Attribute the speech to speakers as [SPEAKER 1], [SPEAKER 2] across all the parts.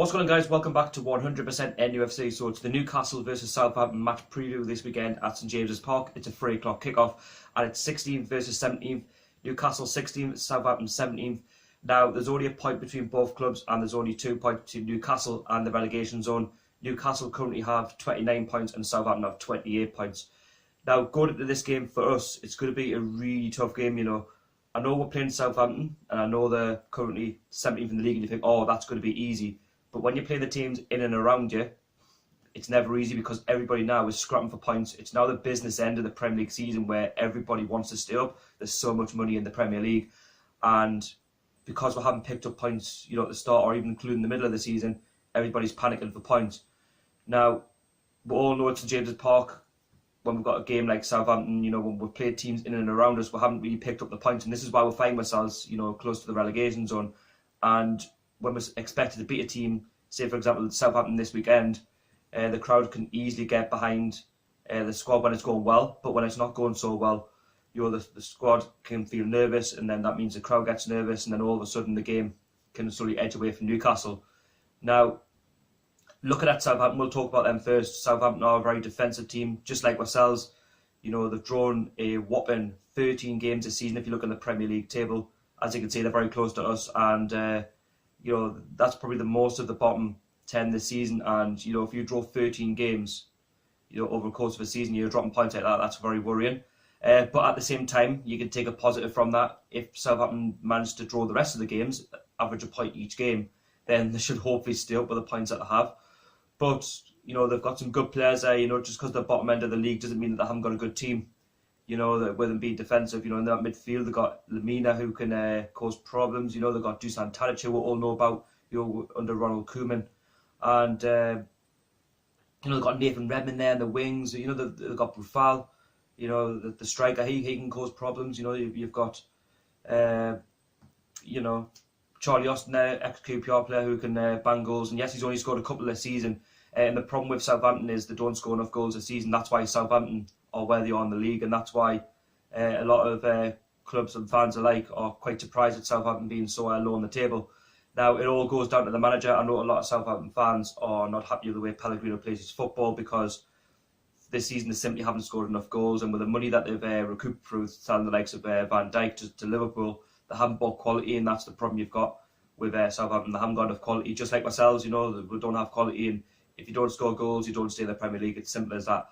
[SPEAKER 1] What's going on, guys? Welcome back to 100% NUFC. So it's the Newcastle versus Southampton match preview this weekend at St James's Park. It's a 3 o'clock kickoff and it's 16th versus 17th. Newcastle 16th, Southampton 17th. Now there's only a point between both clubs and there's only 2 points between Newcastle and the relegation zone. Newcastle currently have 29 points and Southampton have 28 points. Now going into this game for us, it's going to be a really tough game, you know. I know we're playing Southampton and I know they're currently 17th in the league and you think, oh, that's going to be easy. But when you play the teams in and around you, it's never easy because everybody now is scrapping for points. It's now the business end of the Premier League season where everybody wants to stay up. There's so much money in the Premier League. And because we haven't picked up points, you know, at the start or even including the middle of the season, everybody's panicking for points. Now, we all know it's St James's Park. When we've got a game like Southampton, you know, when we've played teams in and around us, we haven't really picked up the points. And this is why we find ourselves, you know, close to the relegation zone. And when we're expected to beat a team, say for example Southampton this weekend, the crowd can easily get behind the squad when it's going well, but when it's not going so well, you know, the squad can feel nervous, and then that means the crowd gets nervous, and then all of a sudden the game can slowly edge away from Newcastle. Now, looking at Southampton, we'll talk about them first. Southampton are a very defensive team, just like ourselves. You know, they've drawn a whopping 13 games this season. If you look at the Premier League table, as you can see, they're very close to us, and you know, that's probably the most of the bottom 10 this season. And, you know, if you draw 13 games, you know, over the course of a season, you're dropping points like that, that's very worrying. But at the same time, you can take a positive from that. If Southampton manage to draw the rest of the games, average a point each game, then they should hopefully stay up with the points that they have. But, you know, they've got some good players there, you know, just because they're bottom end of the league doesn't mean that they haven't got a good team. You know, that with them being defensive, you know, in that midfield, they've got Lemina who can cause problems. You know, they've got Dusan Tadic, who we all know about, you know, under Ronald Koeman. And, you know, they've got Nathan Redmond there in the wings. You know, they've got Bufal, you know, the striker, he can cause problems. You know, you've got, you know, Charlie Austin there, ex-QPR player who can bang goals. And yes, he's only scored a couple this season. And the problem with Southampton is they don't score enough goals this season. That's why Southampton are where they are in the league, and that's why a lot of clubs and fans alike are quite surprised at Southampton being so low on the table. Now, it all goes down to the manager. I know a lot of Southampton fans are not happy with the way Pellegrino plays his football because this season they simply haven't scored enough goals, and with the money that they've recouped through selling the likes of Van Dijk to Liverpool, they haven't bought quality, and that's the problem you've got with Southampton. They haven't got enough quality, just like ourselves. You know, we don't have quality, and if you don't score goals, you don't stay in the Premier League. It's simple as that.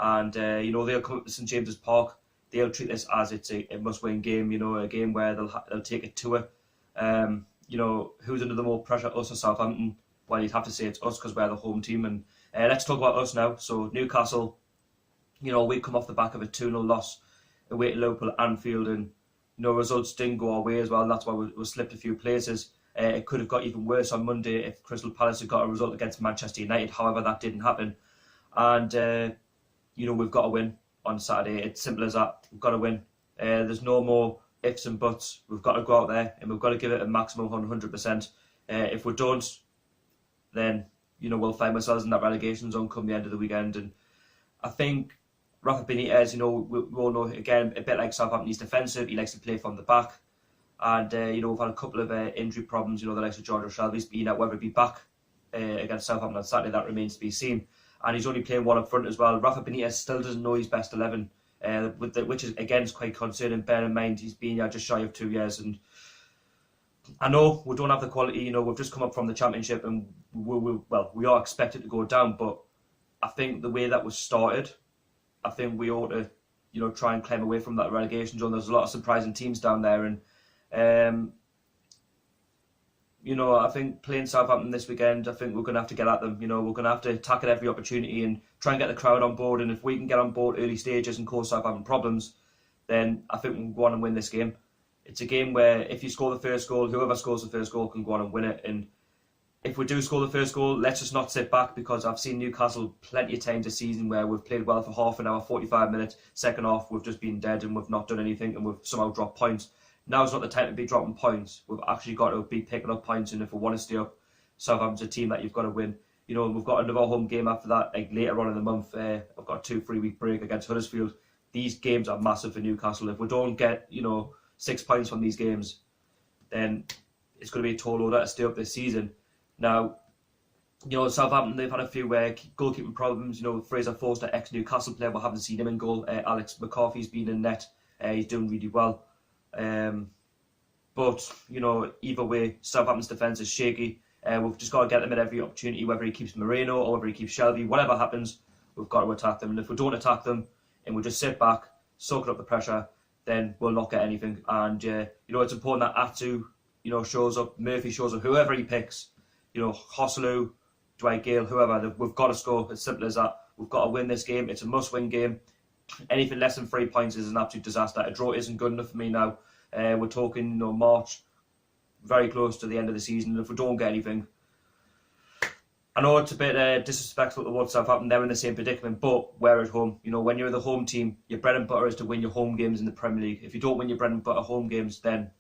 [SPEAKER 1] And, you know, they'll come up to St James's Park. They'll treat this as it's a must-win game, you know, a game where they'll take it to it. You know, who's under the more pressure, us or Southampton? Well, you'd have to say it's us because we're the home team. And let's talk about us now. So, Newcastle, you know, we come off the back of a 2-0 loss away to Liverpool at Anfield. And, you know, results didn't go our way as well. And that's why we slipped a few places. It could have got even worse on Monday if Crystal Palace had got a result against Manchester United. However, that didn't happen. And, you know, we've got to win on Saturday. It's simple as that. We've got to win. There's no more ifs and buts. We've got to go out there and we've got to give it a maximum 100%. If we don't, then, you know, we'll find ourselves in that relegation zone come the end of the weekend. And I think Rafa Benitez, you know, we all know, again, a bit like Southampton, he's defensive. He likes to play from the back. And, you know, we've had a couple of injury problems. You know, the likes of George Shelby's been out, whether he'll be back against Southampton on Saturday, that remains to be seen. And he's only playing one up front as well. Rafa Benitez still doesn't know his best 11, which is, again, is quite concerning. Bear in mind, he's been here just shy of 2 years. And I know we don't have the quality. You know, we've just come up from the Championship and we are expected to go down. But I think the way that was started, I think we ought to, you know, try and climb away from that relegation zone. There's a lot of surprising teams down there. And, you know, I think playing Southampton this weekend, I think we're going to have to get at them. You know, we're going to have to attack at every opportunity and try and get the crowd on board. And if we can get on board early stages and cause Southampton problems, then I think we can go on and win this game. It's a game where if you score the first goal, whoever scores the first goal can go on and win it. And if we do score the first goal, let's just not sit back, because I've seen Newcastle plenty of times this season where we've played well for half an hour, 45 minutes. Second half, we've just been dead and we've not done anything and we've somehow dropped points. Now's not the time to be dropping points. We've actually got to be picking up points, and if we want to stay up, Southampton's a team that you've got to win. You know, we've got another home game after that, like later on in the month. I've got a 2-3 week break against Huddersfield. These games are massive for Newcastle. If we don't get, you know, 6 points from these games, then it's going to be a tall order to stay up this season. Now, You know, Southampton, they've had a few goalkeeping problems. You know, Fraser Forster, ex-Newcastle player, we haven't seen him in goal. Alex McCarthy's been in net. He's doing really well. But, you know, either way, Southampton's defence is shaky. We've just got to get them at every opportunity, whether he keeps Moreno or whether he keeps Shelby. Whatever happens, we've got to attack them. And if we don't attack them and we just sit back, soaking up the pressure, then we'll not get anything. And, you know, it's important that Atsu, you know, shows up, Murphy shows up, whoever he picks, you know, Hosselu, Dwight Gale, whoever, we've got to score. As simple as that. We've got to win this game. It's a must-win game. Anything less than 3 points is an absolute disaster. A draw isn't good enough for me now. We're talking, you know, March, very close to the end of the season. If we don't get anything, I know it's a bit disrespectful towards Southampton. They're in the same predicament, but we're at home. You know, when you're the home team, your bread and butter is to win your home games in the Premier League. If you don't win your bread and butter home games, then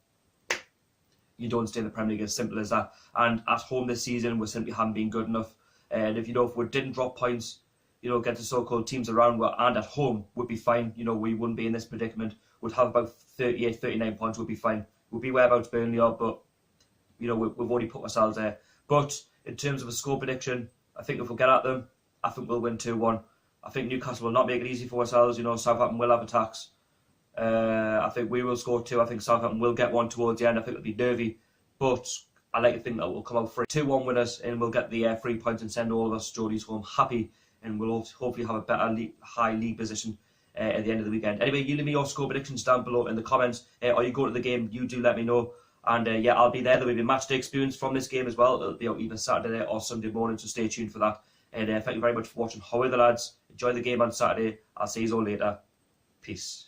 [SPEAKER 1] you don't stay in the Premier League. As simple as that. And at home this season, we simply haven't been good enough. And if, you know, if we didn't drop points, you know, get the so-called teams around and at home, would be fine. You know, we wouldn't be in this predicament. We'd have about 38, 39 points, would be fine. We'd be whereabouts Burnley are, but, you know, we've already put ourselves there. But in terms of a score prediction, I think if we get at them, I think we'll win 2-1. I think Newcastle will not make it easy for ourselves. You know, Southampton will have attacks. I think we will score 2. I think Southampton will get 1 towards the end. I think it'll be nervy, but I like to think that we'll come out 2-1 winners, and we'll get the 3 points and send all of us Geordies home happy, and we'll hopefully have a better high league position at the end of the weekend. Anyway, you leave me your score predictions down below in the comments. Or you go to the game, you do let me know. And yeah, I'll be there. There will be a match day experience from this game as well. It'll be out either Saturday or Sunday morning, so stay tuned for that. And thank you very much for watching. How are the lads? Enjoy the game on Saturday. I'll see you all later. Peace.